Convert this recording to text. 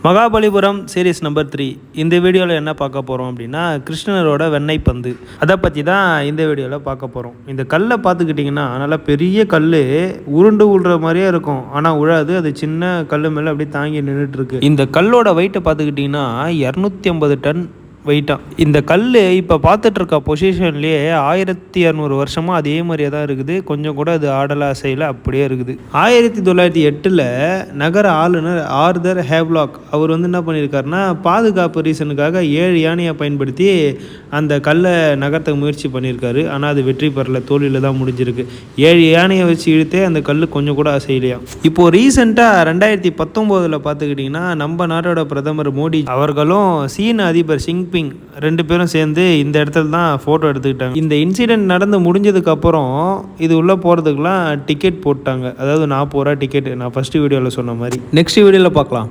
Mahabalipuram series number 3. இந்த வீடியோவில் என்ன பார்க்க போகிறோம் அப்படின்னா, கிருஷ்ணரோட வெண்ணெய் பந்து அதை பற்றி தான் இந்த வீடியோவில் பார்க்க போகிறோம். இந்த கல்லை பார்த்துக்கிட்டிங்கன்னா நல்லா பெரிய கல், உருண்டு உள்ற மாதிரியே இருக்கும். ஆனால் உழாது, அது சின்ன கல் மேலே அப்படியே தாங்கி நின்றுட்டுருக்கு. இந்த கல்லோட வெயிட்டை பார்த்துக்கிட்டிங்கன்னா 250 டன் வெயிட்டாக. இந்த கல் இப்போ பார்த்துட்டு இருக்க பொசிஷன்லேயே 1200 வருஷமாக அதே மாதிரியே தான் இருக்குது. கொஞ்சம் கூட அது ஆடலா அசையில் அப்படியே இருக்குது. 1908 நகர ஆளுநர் ஆர்தர் ஹேவ்லாக் அவர் என்ன பண்ணியிருக்காருன்னா, பாதுகாப்பு ரீசனுக்காக 7 யானையை பயன்படுத்தி அந்த கல்லை நகர்த்த முயற்சி பண்ணியிருக்காரு. ஆனால் அது வெற்றி பெறல, தோல்வியில் தான் முடிஞ்சிருக்கு. 7 யானையை வச்சு இழுத்தே அந்த கல் கொஞ்சம் கூட அசையிலையா. இப்போது ரீசெண்டாக 2019 பார்த்துக்கிட்டிங்கன்னா, நம்ம நாட்டோட பிரதமர் மோடி அவர்களும் சீன அதிபர் ஜின்பிங் 2 பேரும் சேர்ந்து இந்த இடத்துல தான் ஃபோட்டோ எடுத்துக்கிட்டாங்க. இந்த இன்சிடென்ட் நடந்து முடிஞ்சதுக்கப்புறம் இது உள்ளே போகிறதுக்கெலாம் டிக்கெட் போட்டாங்க. அதாவது 40 ரூபா டிக்கெட், நான் ஃபஸ்ட்டு வீடியோவில் சொன்ன மாதிரி. நெக்ஸ்ட் வீடியோவில் பார்க்கலாம்.